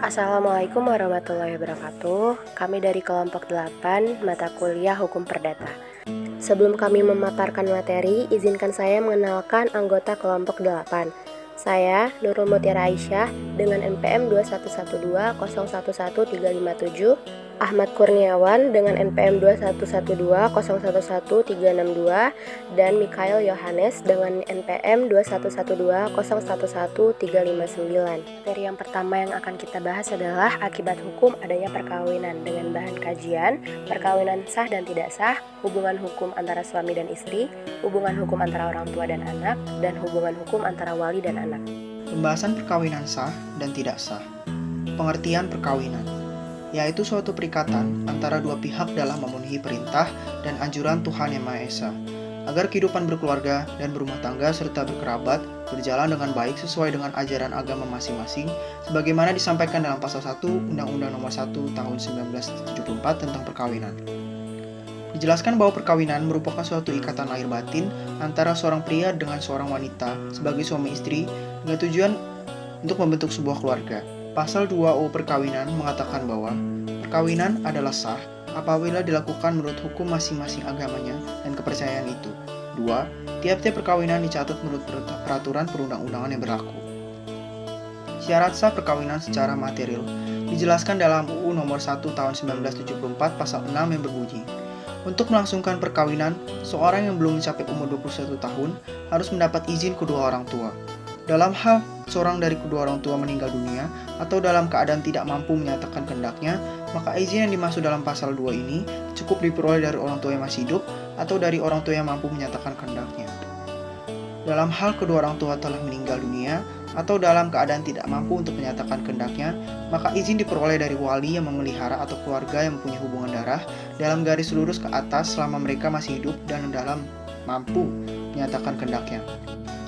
Assalamualaikum warahmatullahi wabarakatuh. Kami dari kelompok 8 mata kuliah Hukum Perdata. Sebelum kami memaparkan materi, izinkan saya mengenalkan anggota kelompok 8. Saya Nurul Mutiara Aisyah dengan NPM 21120111357, Ahmad Kurniawan dengan NPM 21120111362, dan Mikhail Yohanes dengan NPM 21120111359. Materi yang pertama yang akan kita bahas adalah akibat hukum adanya perkawinan dengan bahan kajian, perkawinan sah dan tidak sah, hubungan hukum antara suami dan istri, hubungan hukum antara orang tua dan anak, dan hubungan hukum antara wali dan anak. Pembahasan perkawinan sah dan tidak sah. Pengertian perkawinan, yaitu suatu perikatan antara dua pihak dalam memenuhi perintah dan anjuran Tuhan Yang Maha Esa, agar kehidupan berkeluarga dan berumah tangga serta berkerabat berjalan dengan baik sesuai dengan ajaran agama masing-masing, sebagaimana disampaikan dalam pasal 1 Undang-Undang Nomor 1 Tahun 1974 tentang perkawinan. Dijelaskan bahwa perkawinan merupakan suatu ikatan lahir batin antara seorang pria dengan seorang wanita sebagai suami istri dengan tujuan untuk membentuk sebuah keluarga. Pasal 2 perkawinan mengatakan bahwa perkawinan adalah sah apabila dilakukan menurut hukum masing-masing agamanya dan kepercayaan itu. 2. Tiap-tiap perkawinan dicatat menurut peraturan perundang-undangan yang berlaku. Syarat sah perkawinan secara material dijelaskan dalam UU Nomor 1 Tahun 1974 Pasal 6 yang berbunyi, untuk melangsungkan perkawinan, seorang yang belum mencapai umur 21 tahun harus mendapat izin kedua orang tua. Dalam hal seorang dari kedua orang tua meninggal dunia atau dalam keadaan tidak mampu menyatakan kehendaknya, maka izin yang dimaksud dalam pasal 2 ini cukup diperoleh dari orang tua yang masih hidup atau dari orang tua yang mampu menyatakan kehendaknya. Dalam hal kedua orang tua telah meninggal dunia atau dalam keadaan tidak mampu untuk menyatakan kehendaknya, maka izin diperoleh dari wali yang memelihara atau keluarga yang mempunyai hubungan darah dalam garis lurus ke atas selama mereka masih hidup dan dalam mampu menyatakan kehendaknya.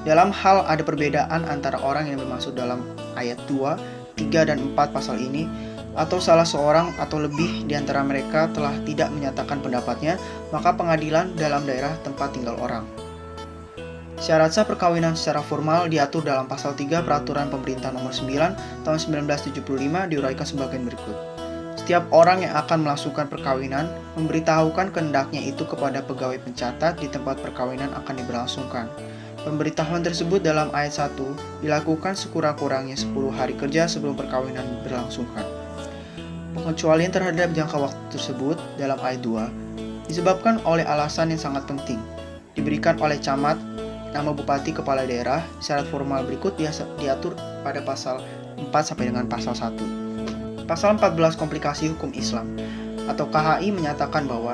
Dalam hal ada perbedaan antara orang yang dimaksud dalam ayat 2, 3, dan 4 pasal ini, atau salah seorang atau lebih di antara mereka telah tidak menyatakan pendapatnya, maka pengadilan dalam daerah tempat tinggal orang. Syarat sah perkawinan secara formal diatur dalam pasal 3 Peraturan Pemerintah Nomor 9 Tahun 1975 diuraikan sebagai berikut. Setiap orang yang akan melangsungkan perkawinan memberitahukan kehendaknya itu kepada pegawai pencatat di tempat perkawinan akan diberlangsungkan. Pemberitahuan tersebut dalam ayat 1 dilakukan sekurang-kurangnya 10 hari kerja sebelum perkawinan berlangsungkan. Pengecualian terhadap jangka waktu tersebut dalam ayat 2 disebabkan oleh alasan yang sangat penting, diberikan oleh camat, nama bupati, kepala daerah. Syarat formal berikut diatur pada pasal 4 sampai dengan pasal 1. Pasal 14 Komplikasi Hukum Islam atau KHI menyatakan bahwa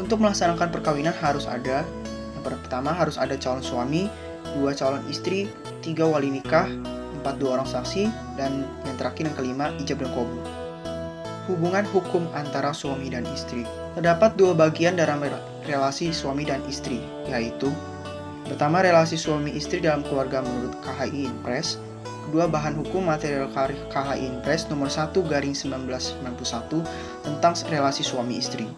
untuk melaksanakan perkawinan harus ada, yang pertama harus ada calon suami, 2 calon istri, 3 wali nikah, 4 2 orang saksi, dan yang terakhir yang kelima ijab dan qabul. Hubungan hukum antara suami dan istri. Terdapat 2 bagian dalam relasi suami dan istri, yaitu pertama, relasi suami istri dalam keluarga menurut KHI Impres. Kedua, bahan hukum material KHI Impres nomor 1/1991 tentang relasi suami istri.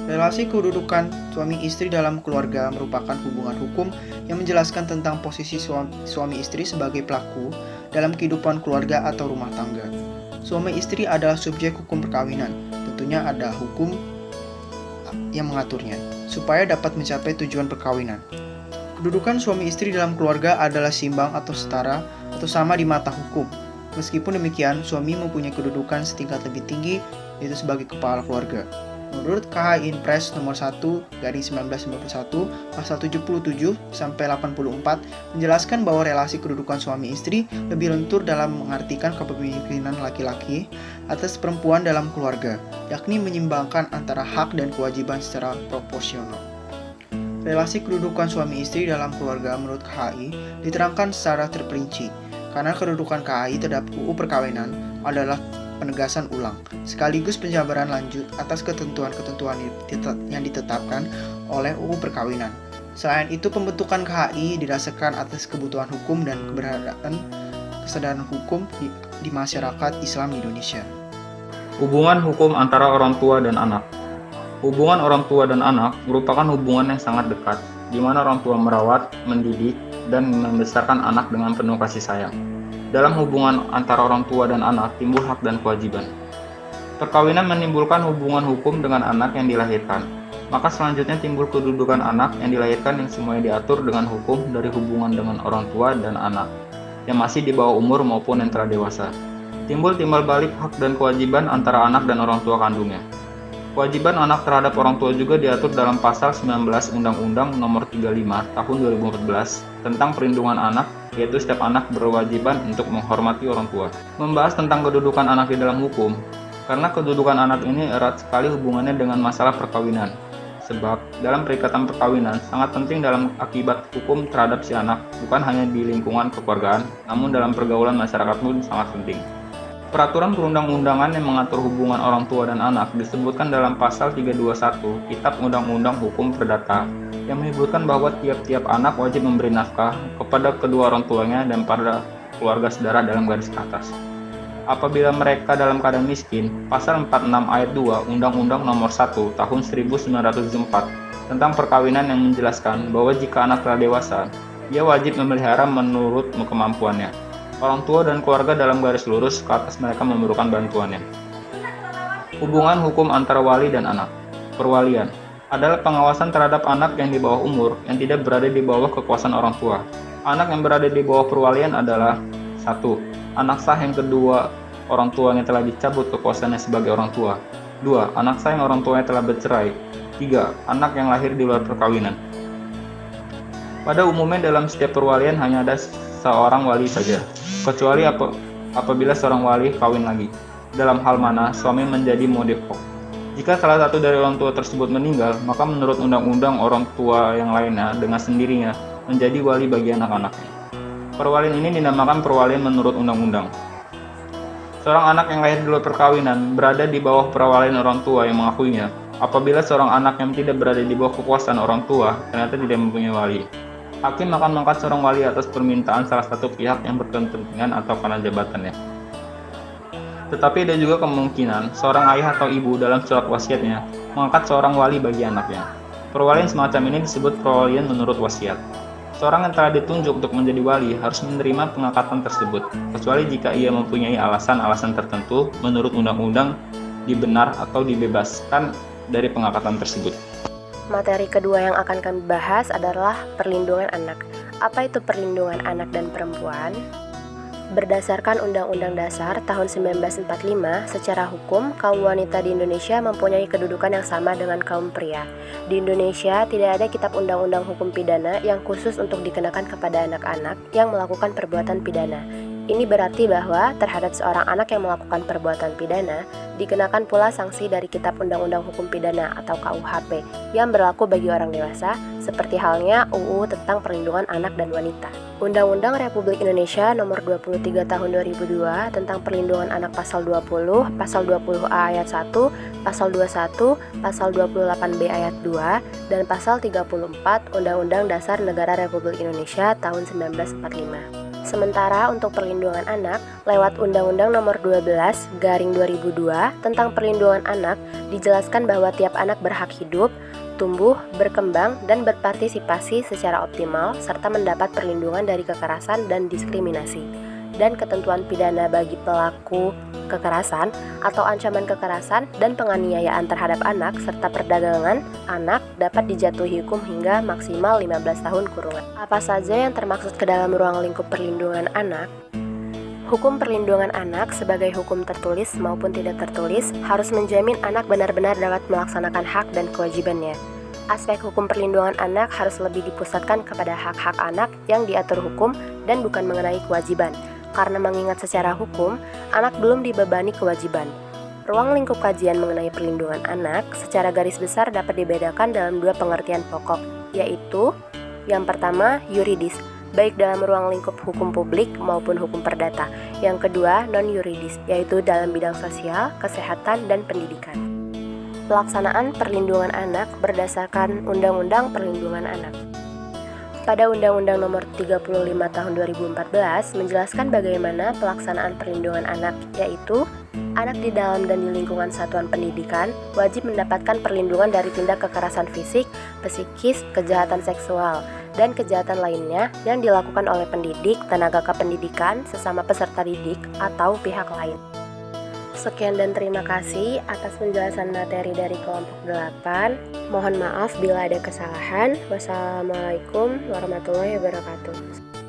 Relasi kedudukan suami istri dalam keluarga merupakan hubungan hukum yang menjelaskan tentang posisi suami istri sebagai pelaku dalam kehidupan keluarga atau rumah tangga. Suami istri adalah subjek hukum perkawinan. Tentunya ada hukum yang mengaturnya supaya dapat mencapai tujuan perkawinan. Kedudukan suami istri dalam keluarga adalah seimbang atau setara atau sama di mata hukum. Meskipun demikian, suami mempunyai kedudukan setingkat lebih tinggi, yaitu sebagai kepala keluarga. Menurut KHI Impres nomor 1/1991 pasal 77 sampai 84 menjelaskan bahwa relasi kedudukan suami istri lebih lentur dalam mengartikan kepemilikan laki-laki atas perempuan dalam keluarga, yakni menyimbangkan antara hak dan kewajiban secara proporsional. Relasi kedudukan suami istri dalam keluarga menurut KHI diterangkan secara terperinci, karena kedudukan KHI terhadap UU perkawinan adalah penegasan ulang, sekaligus penjabaran lanjut atas ketentuan-ketentuan yang ditetapkan oleh UU perkawinan. Selain itu, pembentukan KHI didasarkan atas kebutuhan hukum dan keberadaan kesadaran hukum di masyarakat Islam di Indonesia. Hubungan hukum antara orang tua dan anak. Hubungan orang tua dan anak merupakan hubungan yang sangat dekat, di mana orang tua merawat, mendidik, dan membesarkan anak dengan penuh kasih sayang. Dalam hubungan antara orang tua dan anak timbul hak dan kewajiban. Perkawinan menimbulkan hubungan hukum dengan anak yang dilahirkan. Maka selanjutnya timbul kedudukan anak yang dilahirkan yang semuanya diatur dengan hukum dari hubungan dengan orang tua dan anak yang masih di bawah umur maupun yang telah dewasa. Timbul timbal balik hak dan kewajiban antara anak dan orang tua kandungnya. Kewajiban anak terhadap orang tua juga diatur dalam pasal 19 Undang-Undang Nomor 35 Tahun 2014 tentang perlindungan anak, yaitu setiap anak berkewajiban untuk menghormati orang tua. Membahas tentang kedudukan anak di dalam hukum, karena kedudukan anak ini erat sekali hubungannya dengan masalah perkawinan. Sebab dalam perikatan perkawinan sangat penting dalam akibat hukum terhadap si anak, bukan hanya di lingkungan kekeluargaan, namun dalam pergaulan masyarakat pun sangat penting. Peraturan perundang-undangan yang mengatur hubungan orang tua dan anak disebutkan dalam pasal 321 Kitab Undang-Undang Hukum Perdata yang menyebutkan bahwa tiap-tiap anak wajib memberi nafkah kepada kedua orang tuanya dan pada keluarga saudara dalam garis ke atas. Apabila mereka dalam keadaan miskin, pasal 46 ayat 2 Undang-Undang Nomor 1 Tahun 1904 tentang perkawinan yang menjelaskan bahwa jika anak telah dewasa, dia wajib memelihara menurut kemampuannya. Orang tua dan keluarga dalam garis lurus ke atas mereka memerlukan bantuannya. Hubungan hukum antara wali dan anak. Perwalian adalah pengawasan terhadap anak yang di bawah umur yang tidak berada di bawah kekuasaan orang tua. Anak yang berada di bawah perwalian adalah 1. Anak sah yang kedua orang tuanya telah dicabut kekuasaannya sebagai orang tua. 2. Anak sah yang orang tuanya telah bercerai. 3. Anak yang lahir di luar perkawinan. Pada umumnya dalam setiap perwalian hanya ada seorang wali saja, kecuali apabila seorang wali kawin lagi, dalam hal mana suami menjadi modepok. Jika salah satu dari orang tua tersebut meninggal, maka menurut undang-undang orang tua yang lainnya dengan sendirinya menjadi wali bagi anak-anaknya. Perwalian ini dinamakan perwalian menurut undang-undang. Seorang anak yang lahir di luar perkawinan berada di bawah perwalian orang tua yang mengakuinya. Apabila seorang anak yang tidak berada di bawah kekuasaan orang tua ternyata tidak mempunyai wali, hakim akan mengangkat seorang wali atas permintaan salah satu pihak yang berkepentingan atau karena jabatannya. Tetapi ada juga kemungkinan seorang ayah atau ibu dalam surat wasiatnya mengangkat seorang wali bagi anaknya. Perwalian semacam ini disebut perwalian menurut wasiat. Seorang yang telah ditunjuk untuk menjadi wali harus menerima pengangkatan tersebut, kecuali jika ia mempunyai alasan-alasan tertentu menurut undang-undang dibenar atau dibebaskan dari pengangkatan tersebut. Materi kedua yang akan kami bahas adalah perlindungan anak. Apa itu perlindungan anak dan perempuan? Berdasarkan Undang-Undang Dasar tahun 1945, secara hukum, kaum wanita di Indonesia mempunyai kedudukan yang sama dengan kaum pria. Di Indonesia, tidak ada kitab undang-undang hukum pidana yang khusus untuk dikenakan kepada anak-anak yang melakukan perbuatan pidana. Ini berarti bahwa terhadap seorang anak yang melakukan perbuatan pidana, dikenakan pula sanksi dari Kitab Undang-Undang Hukum Pidana atau KUHP yang berlaku bagi orang dewasa, seperti halnya UU tentang Perlindungan Anak dan Wanita. Undang-Undang Republik Indonesia Nomor 23 Tahun 2002 tentang Perlindungan Anak Pasal 20, Pasal 20A ayat 1, Pasal 21, Pasal 28B ayat 2, dan Pasal 34 Undang-Undang Dasar Negara Republik Indonesia tahun 1945. Sementara untuk perlindungan anak, lewat Undang-Undang Nomor 12/2002 tentang perlindungan anak, dijelaskan bahwa tiap anak berhak hidup, tumbuh, berkembang, dan berpartisipasi secara optimal, serta mendapat perlindungan dari kekerasan dan diskriminasi, dan ketentuan pidana bagi pelaku kekerasan atau ancaman kekerasan dan penganiayaan terhadap anak serta perdagangan anak dapat dijatuhi hukum hingga maksimal 15 tahun kurungan. Apa saja yang termaksud ke dalam ruang lingkup perlindungan anak? Hukum perlindungan anak sebagai hukum tertulis maupun tidak tertulis harus menjamin anak benar-benar dapat melaksanakan hak dan kewajibannya. Aspek hukum perlindungan anak harus lebih dipusatkan kepada hak-hak anak yang diatur hukum dan bukan mengenai kewajiban. Karena mengingat secara hukum, anak belum dibebani kewajiban. Ruang lingkup kajian mengenai perlindungan anak secara garis besar dapat dibedakan dalam dua pengertian pokok, yaitu yang pertama, yuridis, baik dalam ruang lingkup hukum publik maupun hukum perdata. Yang kedua, non-yuridis, yaitu dalam bidang sosial, kesehatan, dan pendidikan. Pelaksanaan perlindungan anak berdasarkan Undang-Undang Perlindungan Anak. Pada Undang-Undang Nomor 35 Tahun 2014 menjelaskan bagaimana pelaksanaan perlindungan anak, yaitu anak di dalam dan di lingkungan satuan pendidikan wajib mendapatkan perlindungan dari tindak kekerasan fisik, psikis, kejahatan seksual, dan kejahatan lainnya yang dilakukan oleh pendidik, tenaga kependidikan, sesama peserta didik, atau pihak lain. Sekian dan terima kasih atas penjelasan materi dari kelompok 8. Mohon maaf bila ada kesalahan. Wassalamualaikum warahmatullahi wabarakatuh.